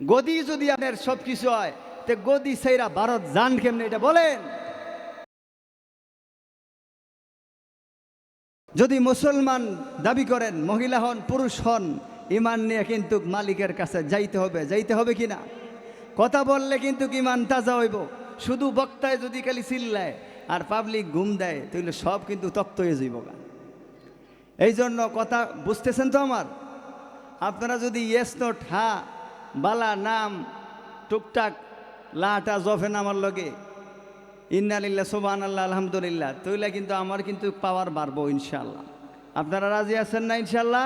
গদি যদি আপনার সব কিছু হয়, তে গদি সেইরা ভারত যান কেমনে এটা বলেন? যদি মুসলমান দাবি করেন, মহিলা হন পুরুষ হন, ইমান নিয়ে কিন্তু মালিকের কাছে যাইতে হবে কিনা? কথা বললে কিন্তু ইমান তাজা হইব। শুধু বক্তায় যদি খালি চিল্লায় আর পাবলিক ঘুম দেয়, তাহলে সব কিন্তু তক্ত হয়ে যাইব। এই জন্য কথা বুঝতেছেন তো আমার? আপনারা যদি ইয়েস নোট হা বালা নাম টুকটাক লাটা জফে নামার লগে ইন্নালিল্লাহ সুবহানাল্লাহ আলহামদুলিল্লাহ, তাইলে কিন্তু আমার কিন্তু পাওয়ার বাড়বো ইনশাল্লাহ। আপনারা রাজি আছেন না ইনশাল্লাহ?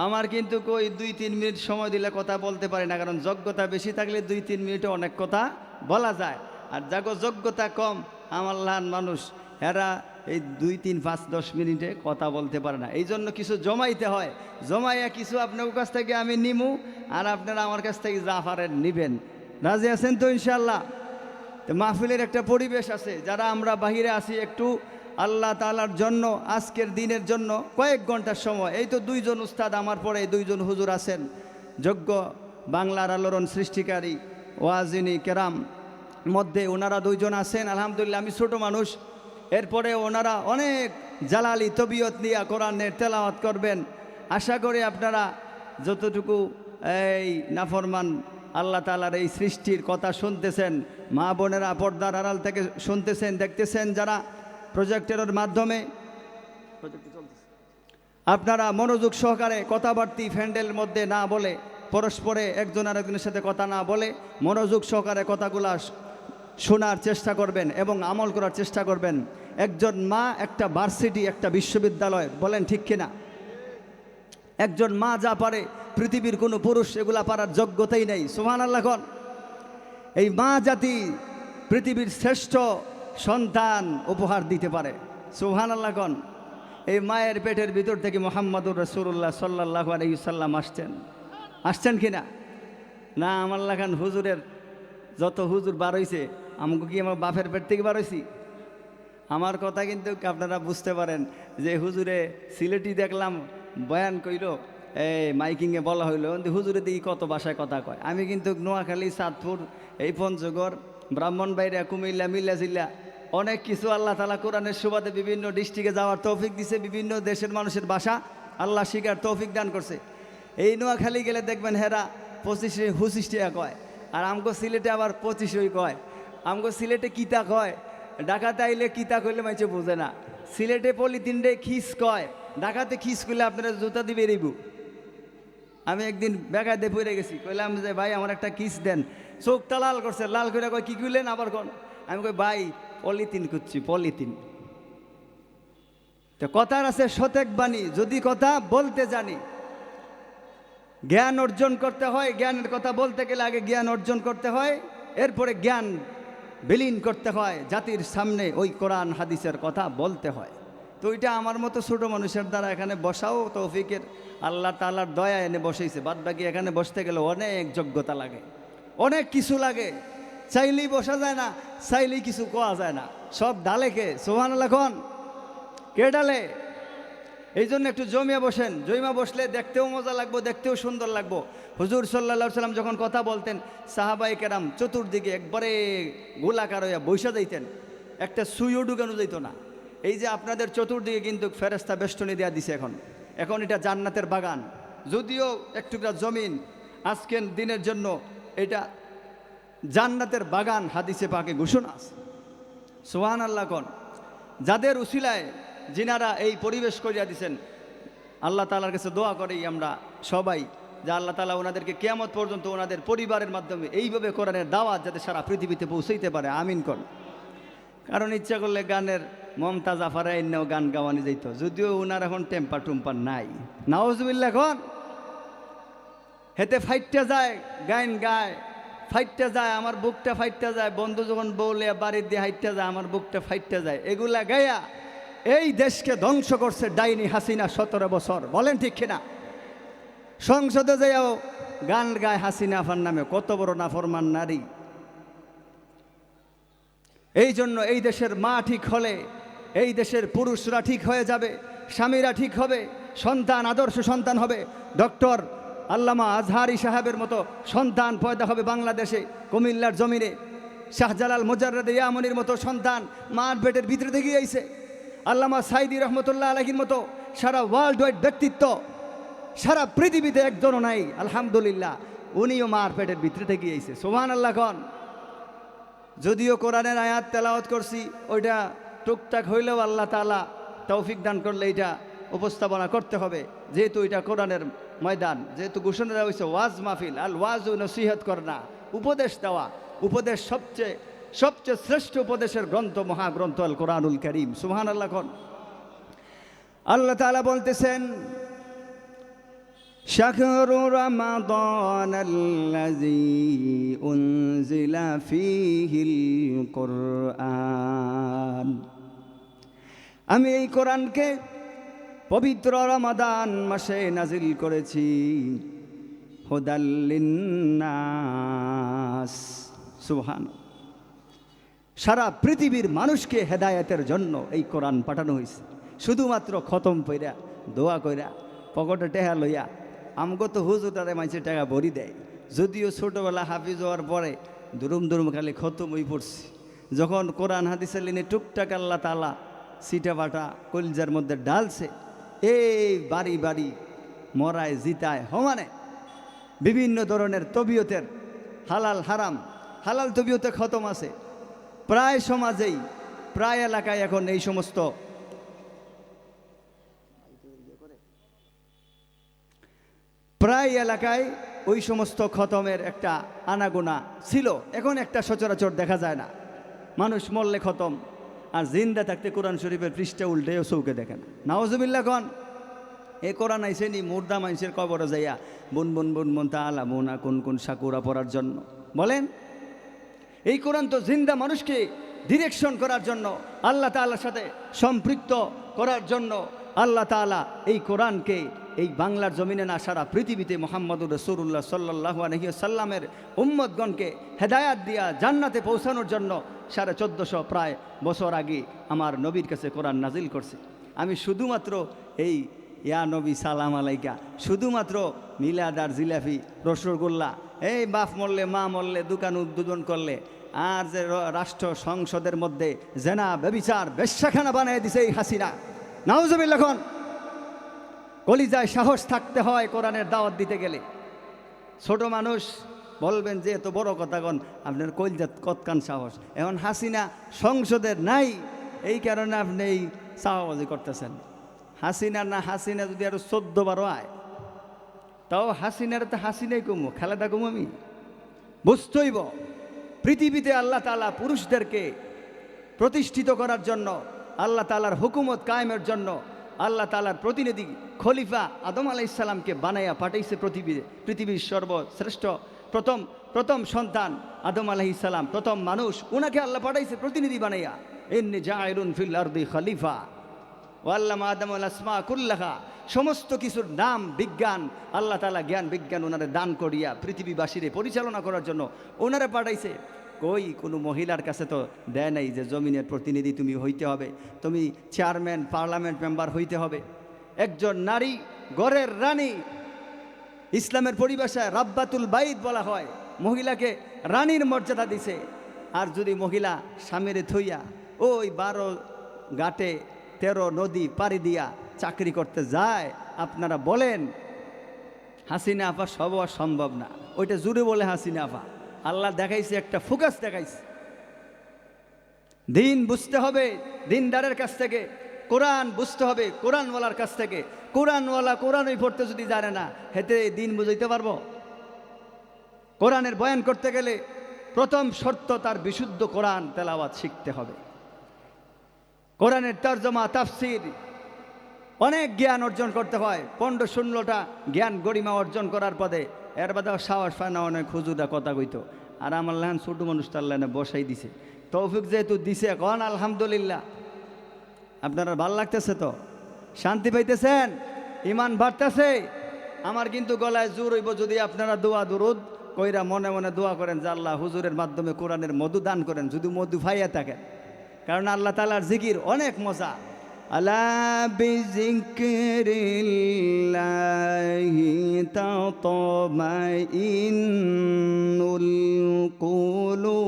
আমার কিন্তু কই 2-3 মিনিট সময় দিলে কথা বলতে পারি না, কারণ যোগ্যতা বেশি থাকলে 2-3 মিনিটে অনেক কথা বলা যায়। আর যাগো যোগ্যতা কম, আমার লান মানুষ, এরা এই 2-3-5-10 মিনিটে কথা বলতে পারে না। এই জন্য কিছু জমাইতে হয়, জমাইয়া কিছু আপনার কাছ থেকে আমি নিমু, আর আপনারা আমার কাছ থেকে যা পারেন নিবেন। রাজি আছেন তো ইনশাল্লাহ? তো মাহফিলের একটা পরিবেশ আছে, যারা আমরা বাহিরে আসি একটু আল্লাহ তাআলার জন্য, আজকের দিনের জন্য কয়েক ঘন্টার সময়, এই তো 2 জন উস্তাদ আমার পরে 2 জন হুজুর আছেন, যোগ্য বাংলার আলোড়ন সৃষ্টিকারী ওয়াজিনী কেরাম মধ্যে ওনারা 2 জন আছেন। আলহামদুলিল্লাহ, আমি ছোট মানুষ, এরপরে ওনারা অনেক জালালি তবিয়ত নিয়ে কোরআনের তেলাওয়াত করবেন। আশা করি আপনারা যতটুকু এই নাফরমান আল্লাহ তাআলার এই সৃষ্টির কথা শুনতেছেন, মা বোনেরা পর্দার আড়াল থেকে শুনতেছেন, দেখতেছেন, যারা প্রজেক্টরের মাধ্যমে আপনারা মনোযোগ সহকারে কথাবার্তি ফ্যান্ডেলের মধ্যে না বলে, পরস্পরে একজন আরেকজনের সাথে কথা না বলে মনোযোগ সহকারে কথাগুলা শোনার চেষ্টা করবেন এবং আমল করার চেষ্টা করবেন। একজন মা একটা ভার্সিটি, একটা বিশ্ববিদ্যালয়, বলেন ঠিক কিনা? একজন মা যা পারে পৃথিবীর কোনো পুরুষ এগুলা পারার যোগ্যতাই নেই। সুবহানাল্লাহ কোন? এই মা জাতি পৃথিবীর শ্রেষ্ঠ সন্তান উপহার দিতে পারে। সুবহানাল্লাহ কোন? এই মায়ের পেটের ভিতর থেকে মুহাম্মদুর রাসূলুল্লাহ সাল্লাল্লাহু আলাইহি সাল্লাম আসছেন কিনা? না, আমার লাগান হুজুরের যত হুজুর বার হইছে, আমাকে কি আমার বাপের পেট থেকে বার হইছি? আমার কথা কিন্তু আপনারা বুঝতে পারেন যে হুজুরে সিলেটি দেখলাম বয়ান কইল, এই মাইকিংয়ে বলা হইলো, হুজুরে দিকে কত ভাষায় কথা কয়। আমি কিন্তু নোয়াখালী, চাঁদপুর, এই পঞ্চগড়, ব্রাহ্মণবাড়িয়া, কুমিল্লা, মিল্লা জিল্লা অনেক কিছু আল্লাহ তাআলা কোরআনের সুবাদে বিভিন্ন ডিস্ট্রিক্টে যাওয়ার তৌফিক দিছে, বিভিন্ন দেশের মানুষের ভাষা আল্লাহ শিখার তৌফিক দান করছে। এই নোয়াখালী গেলে দেখবেন হেরা 25-25 টাকা কয়, আর আমগো সিলেটে আবার 25 কয়। আমগো সিলেটে কিতা কয়, ঢাকাতে আইলে কিতা কইলে মাইছে বোঝে না। সিলেটে পলিথিন রে খিস কয়, ঢাকাতে খিস করলে আপনারা জুতা দিবে রেবু। আমি একদিন বেগায় পড়ে গেছি, কইলাম যে ভাই আমার একটা কিস দেন, চোখটা লাল করছে, লাল করে কয় কি কইলেন আবার কোন? আমি কই ভাই পলিথিন করছি, পলিথিন। তো কথার আছে শতেক বাণী, যদি কথা বলতে জানি, জ্ঞান অর্জন করতে হয়। জ্ঞানের কথা বলতে গেলে আগে জ্ঞান অর্জন করতে হয়, এরপরে জ্ঞান বিলীন করতে হয়, জাতির সামনে ওই কোরআন হাদিসের কথা বলতে হয়। তো ওইটা আমার মতো ছোটো মানুষের দ্বারা এখানে বসাও তৌফিকের আল্লাহ তাআলার দয়া এনে বসেছে। বাদ বাকি এখানে বসতে গেলে অনেক যোগ্যতা লাগে, অনেক কিছু লাগে। চাইলেই বসা যায় না, চাইলেই কিছু কোয়া যায় না, সব ডালে কে? সুবহানাল্লাহ কোন? কে ডালে? এই জন্য একটু জমিয়া বসেন, জমিয়া বসলে দেখতেও মজা লাগবো, দেখতেও সুন্দর লাগবো। হুজুর সাল্লাল্লাহু আলাইহি সাল্লাম যখন কথা বলতেন, সাহাবায়ে কেরাম চতুর্দিকে একবারে গোলাকার হইয়া বৈশা যাইতেন, একটা সুইও ঢুকানো যাইত না। এই যে আপনাদের চতুর্দিকে কিন্তু ফেরেশতা বেষ্টনী দেওয়া দিছে, এখন এটা জান্নাতের বাগান। যদিও একটুকরা জমিন আজকের দিনের জন্য এটা জান্নাতের বাগান, হাদিসে পাকে ঘোষণা আছে। সুবহানাল্লাহ কোন? যাদের উসিলায় যিনারা এই পরিবেশ করিয়া দিছেন, আল্লাহ তাআলার কাছে দোয়া করি আমরা সবাই যে আল্লাহ তাআলা ওনাদেরকে কিয়ামত পর্যন্ত ওনাদের পরিবারের মাধ্যমে এইভাবে কোরআনের দাওয়াত যাতে সারা পৃথিবীতে পৌঁছাইতে পারে, আমিন কোন? কারণ ইচ্ছা করলে গানের মমতাজ আফারা এন্নেও গান গাওয়ানি যাইত, যদিও ওনার এখন টেম্পার টুম্পার নাই। নাউজুবিল্লাহ কোন? হেতে ফাইটটা যায়, গান গায়, ফাইটটা যায়, আমার বুকটা ফাইটটা যায়। বন্ধু যখন বউলে বাড়ির দিয়ে হাইটটা যায়, আমার বুকটা ফাইটটা যায়। এগুলা গায়া এই দেশকে ধ্বংস করছে ডাইনি হাসিনা 17 বছর, বলেন ঠিক কিনা? সংসদে যাইও গান গায় হাসিনা আফার নামে, কত বড় নাফরমান নারী। এই জন্য এই দেশের মা ঠিক হলে এই দেশের পুরুষরা ঠিক হয়ে যাবে, স্বামীরা ঠিক হবে, সন্তান আদর্শ সন্তান হবে। ডক্টর আল্লামা আজহারি সাহেবের মতো সন্তান পয়দা হবে বাংলাদেশে, কুমিল্লার জমিনে। শাহজালাল মুজাররদ ইয়ামনির মতো সন্তান মার পেটের ভিতরে থেকে আইছে। আল্লামা সাইদি রহমতুল্লাহ আলাইহির মতো সারা ওয়ার্ল্ড ওয়াইড ব্যক্তিত্ব সারা পৃথিবীতে একজনও নাই, আলহামদুলিল্লাহ। উনিও মার পেটের ভিতরে থেকে আইছে, সুবহানাল্লাহ খান। যদিও কোরআনের আয়াত তেলাওয়াত করছি, ওইটা টুকটাক হইলেও আল্লাহ তাআলা তৌফিক দান করলে এটা উপস্থাপনা করতে হবে, যেহেতু এটা কোরআনের ময়দান, যেহেতু ঘোষণা দেওয়া হয়েছে ওয়াজ মাহফিল, আল ওয়াজু নসিহত করনা, উপদেশ দেওয়া। উপদেশ সবচেয়ে সবচেয়ে শ্রেষ্ঠ উপদেশের গ্রন্থ মহাগ্রন্থ আল কোরআনুল কারীম, সুবহানাল্লাহ খান। আল্লাহ তাআলা বলতেছেন, শাহরু রমাদানাল্লাযী উনজিলা ফীহিল কুরআন, আমি এই কোরআনকে পবিত্র রমাদান মাসে নাজিল করেছি, হুদাল লিন্নাস, সুবহানাল্লাহ। সারা পৃথিবীর মানুষকে হেদায়েতের জন্য এই কোরআন পাঠানো হয়েছে। শুধুমাত্র খতম পইরা দোয়া কইরা পকেটে টেহা লইয়া, আমগো তো হুজুরারে মাইছে টাকা ভরি দেয়। যদিও ছোটোবেলা হাফিজ হওয়ার পরে দুরুম দুরুম খালি খতম হয়ে পড়ছি। যখন কোরআন হাদিসের লিনে টুকটাক আল্লাহ তাআলা সিটা বাটা কলিজার মধ্যে ডালছে, এই বাড়ি বাড়ি মরায় জিতায় সমানে বিভিন্ন ধরনের তবিয়তের হালাল হারাম, হালাল তবিয়তে খতম আছে প্রায় সমাজেই, প্রায় এলাকায় এখন এই সমস্ত প্রায় এলাকায় ওই সমস্ত খতমের একটা আনাগোনা ছিল, এখন একটা সচরাচর দেখা যায় না। মানুষ মরলে খতম, আর জিন্দা থাকতে কোরআন শরীফের পৃষ্ঠা উল্টেও চৌকে দেখে না। নাউজুবিল্লাহ কন। এ কোরআন আইসেনি মুর্দা মানুষের কবরে যাইয়া বুন বুন বুন বুন তাআলা মুনা কোন কোন সাকুরা পড়ার জন্য বলেন? এই কোরআন তো জিন্দা মানুষকে ডিরেকশন করার জন্য, আল্লাহ তাআলার সাথে সম্পৃক্ত করার জন্য আল্লাহ তাআলা এই কোরআনকে এই বাংলার জমিনে না সারা পৃথিবীতে মুহাম্মদুর রাসূলুল্লাহ সাল্লাল্লাহু আলাইহি ওয়াসাল্লামের উম্মতগণকে হেদায়াত দিয়া জান্নাতে পৌঁছানোর জন্য 1450 প্রায় বছর আগে আমার নবীর কাছে কোরআন নাজিল করছে। আমি শুধুমাত্র এই ইয়া নবী সালাম আলাইকা, শুধুমাত্র মিলাদ আর জিলাফি রসগোল্লা, এই বাপ মরলে মা মরলে দোকান উদ্বোধন করলে, আর যে রাষ্ট্র সংসদের মধ্যে জেনা ব্যভিচার বেশ্যাখানা বানিয়ে দিছে এই হাসিনা, নাউজুবিল্লাহ খান। কলিজায় সাহস থাকতে হয় কোরআনের দাওয়াত দিতে গেলে। ছোট মানুষ বলবেন যে এত বড় কথা কন, আপনার কলিজাত কতকান সাহস। এখন হাসিনা সংসদের নাই, এই কারণে আপনি এই চাওয়াবাজি করতেছেন। হাসিনা না হাসিনা যদি আরো 14 বার হয়, তাও হাসিনার তো হাসিনাই কমু, খেলাটা কমু। আমি বুঝতেইব পৃথিবীতে আল্লাহ তাআলা পুরুষদেরকে প্রতিষ্ঠিত করার জন্য, আল্লাহ তাআলার হুকুমত কায়েমের জন্য আল্লাহ তাআলার প্রতিনিধি খলিফা আদম আলাইহিস সালামকে বানাইয়া পাঠাইছে পৃথিবীর সর্বশ্রেষ্ঠ প্রথম সন্তান আদম আলাইহিস সালাম, প্রথম মানুষ, উনাকে আল্লাহ পাঠাইছে প্রতিনিধি বানাইয়া। ইন্নী জাইলুন ফিল আরদি খলিফা ওয়াল্লামা আদমাল আসমা কুল্লাহা, সমস্ত কিছুর নাম বিজ্ঞান আল্লাহ তাআলা জ্ঞান বিজ্ঞান ওনারে দান করিয়া পৃথিবীবাসীরে পরিচালনা করার জন্য ওনারে পাঠাইছে। কই কোনো মহিলার কাছে তো দেয় নাই যে জমিনের প্রতিনিধি তুমি হইতে হবে, তুমি চেয়ারম্যান পার্লামেন্ট মেম্বার হইতে হবে। একজন নারী ঘরের রানী, ইসলামের পরিভাষায় রাব্বাতুল বাইত বলা হয়, মহিলাকে রানীর মর্যাদা দিছে। আর যদি মহিলা স্বামীরে থইয়া ওই 12 ঘাটে 13 নদী পাড়ি দিয়া চাকরি করতে যায়, আপনারা বলেন হাসিনা আপা সব সম্ভব না। ওইটা জুড়ে বলে হাসিনা আপা, আল্লাহ দেখাইছে একটা ফোকাস দেখাইছে। দিন বুঝতে হবে দিনদারের কাছ থেকে, কোরআন বুঝতে হবে কোরআনওয়ালার কাছ থেকে। কোরআনওয়ালা কোরআনই পড়তে যদি জানে না, হেতে দিন বুঝাইতে পারবো? কোরআনের বয়ান করতে গেলে প্রথম শর্ত তার বিশুদ্ধ কোরআন তেলাওয়াত শিখতে হবে। কোরআনের তরজমা তাফসির অনেক জ্ঞান অর্জন করতে হয়। 15-16টা জ্ঞান গরিমা অর্জন করার পদে এর বাদে সাহস পায় না অনেক হুজুরা কথা কইতো। আর আমার লাহান ছোট মানুষ তার লাইনে বসাই দিছে, তৌফিক যেহেতু দিছে কন আলহামদুলিল্লাহ। আপনারা ভাল লাগতেছে তো? শান্তি পাইতেছেন? ইমান বাড়তেছে? আমার কিন্তু গলায় জোর হইব যদি আপনারা দোয়া দুরুদ কইরা মনে মনে দোয়া করেন যে আল্লাহ হুজুরের মাধ্যমে কোরআনের মধু দান করেন, যদি মধু ফাইয়া থাকেন। কারণ আল্লাহ তাআলার জিকির অনেক মজা। আলা বিযিকরিল্লাহি তাতমাইন্নুল কুলুব।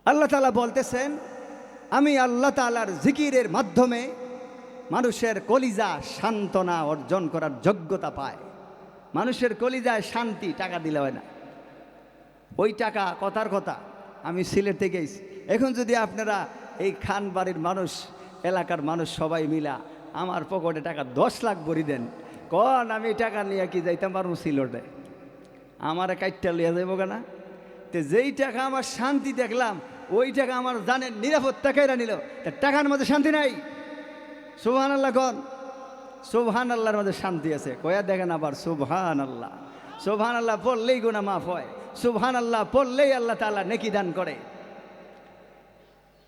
আল্লাহ তাআলা বলতেছেন, আমি আল্লাহ তাআলার জিকিরের মাধ্যমে মানুষের কলিজা সান্ত্বনা অর্জন করার যোগ্যতা পায়। মানুষের কলিজায় শান্তি টাকা দিলে হয় না। ওই টাকা কথার কথা, আমি সিলেট থেকে গেছি। এখন যদি আপনারা এই খান বাড়ির মানুষ, এলাকার মানুষ সবাই মিলা আমার পকেটে টাকা 10 লাখ ভরি দেন, কন আমি টাকা নিয়ে কি যাইতাম পারবো সিলেটে? আমার কাইটটা লিয়ে যাইব কেনা? তো যেই টাকা আমার শান্তি দেখলাম, ওই টাকা আমার জানেন নিরাপত্তা কেরা নিল, তা টাকার মধ্যে শান্তি নাই। সুবহানাল্লাহ কন। সুবহানাল্লাহর মধ্যে শান্তি আছে। কয়া দেখেন আবার সুবহানাল্লাহ। সুবহানাল্লাহ পড়লেই গুনাহ মাফ হয়। সুবহানাল্লাহ পড়লেই আল্লাহ তাআলা নেকি দান করে।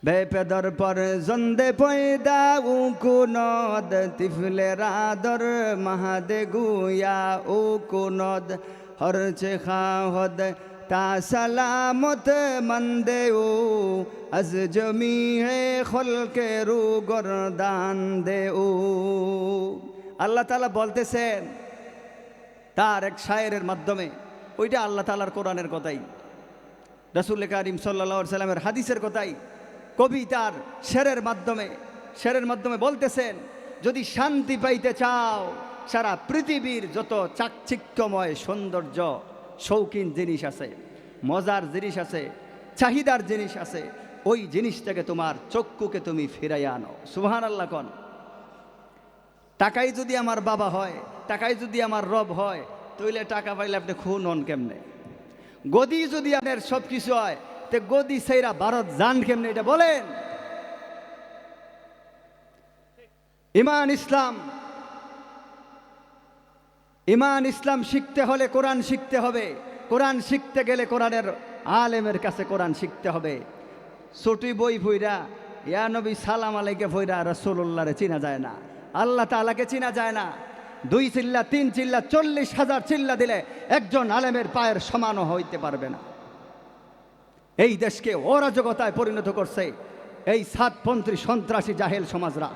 বেপেদর পর জন্দে পয়দা উ কুনদ তিফলে রাদর মাহাদে গুয়া উ কুনদ হরচে খাহদ তা সালামত মন্দে ও আজ জমি হে খলকে রু গরদান দে ও। আল্লাহ তাআলা বলতেছেন তার এক শায়েরের মাধ্যমে, ওইটা আল্লাহ তাআলার কোরআনের কথাই, রাসূল কারীম সাল্লাল্লাহু আলাইহি সাল্লামের হাদিসের কথাই। কবি তার শেরের মাধ্যমে বলতেছেন, যদি শান্তি পাইতে চাও, সারা পৃথিবীর যত চাকচিক্যময় সৌন্দর্য শৌখিন জিনিস আছে, মজার জিনিস আছে, চাহিদার জিনিস আছে, ওই জিনিসটাকে তোমার চক্ষুকে তুমি ফিরাইয়া আনো। সুবহানাল্লাহ কন। টাকাই যদি আমার বাবা হয়, টাকাই যদি আমার রব হয়, তাহলে টাকা পাইলে আপনি খুন হন কেমনে? গদি যদি আপনার সব কিছু হয়, তে গদি সেইরা ভারত যান কেমনে? এটা বলেন। ইমান ইসলাম শিখতে হলে কোরআন শিখতে হবে। কোরআন শিখতে গেলে কোরআনের আলেমের কাছে কোরআন শিখতে হবে। ছোটি বই ফইরা ইয়া নবী সালাম আলাইকে ফইরা রাসূলুল্লাহরে চিনা যায় না, আল্লাহ তাআলাকে চিনা যায় না। 2 চিল্লা 3 চিল্লা 40,000 চিল্লা দিলে একজন আলেমের পায়ের সমানও হইতে পারবে না। এই দেশকে অরাজকতায় পরিণত করছে এই সাতপন্থী সন্ত্রাসী জাহেল সমাজরা।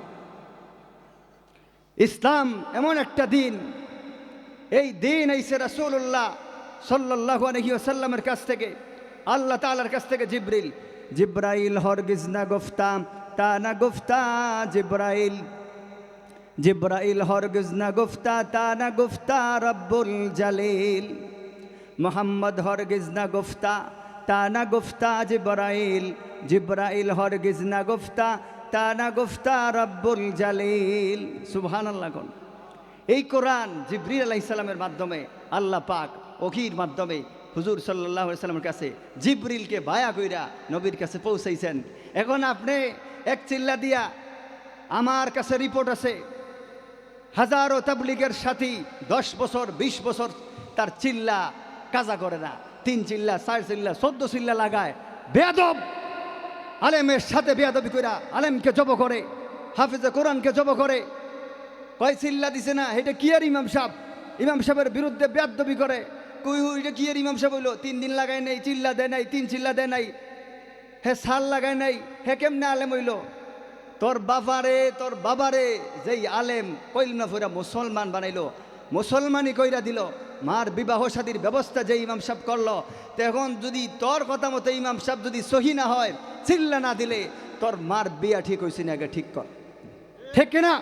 ইসলাম এমন একটা দিন, এই দিন আইছে রাসূলুল্লাহ সাল্লাল্লাহু আলাইহি ওয়াসাল্লামের কাছ থেকে, আল্লাহ তাআলার কাছ থেকে। জিব্রাইল হরগিজ না গুফতা তা না গুফতা, জিব্রাইল হরগিজ না গুফতা তা না গুফতা রব্বুল জালিল। মুহাম্মদ হরগিজ না গুফতা তা না গুফতা জিব্রাইল হরগিজ না গুফতা তা না গুফতা রব্বুল জালিল। সুবহানাল্লাহ কোন। এই কোরআন জিবরিল আলাইহিস সালামের মাধ্যমে আল্লাহ পাক ওহীর মাধ্যমে হুজুর সাল্লাল্লাহু আলাইহি সাল্লামের কাছে জিবরিলকে বায়া কইরা নবীর কাছে পৌঁছাইছেন। এখন আপনি এক চিল্লা দিয়া, আমার কাছে রিপোর্ট আছে, হাজারো তাবলীগের সাথী 10 বছর 20 বছর তার চিল্লা কাজা করে না, 3 চিল্লা 4 চিল্লা 14 চিল্লা লাগায়, বেয়াদব আলেমের সাথে বেয়াদবি কইরা আলেমকে জব করে, হাফেজে কোরআনকে জব করে। কয় চিল্লা দিছে না, এটা কি আর ইমাম সাহেবের বিরুদ্ধে বেয়াদবি করে। কই এটা কি আর ইমাম সাহেব হইলো? 3 দিন লাগায় নাই, চিল্লা দেয় নাই, 3 চিল্লা দেয় নাই, হে সাল লাগায় নাই, হে কেমনে আলেম হইল? তোর বাবারে যেই আলেম কইলনা ফইরা মুসলমান বানাইলো, মুসলমানই কইরা দিল, মার বিবাহ শাদীর ব্যবস্থা যে ইমাম সাহেব করলো, তখন যদি তোর কথা মতো ইমাম সাহেব যদি সহি না হয়, চিল্লা না দিলে তোর মার বিয়া ঠিক হয়েছে না, আগে ঠিক কর, ঠিক কিনা?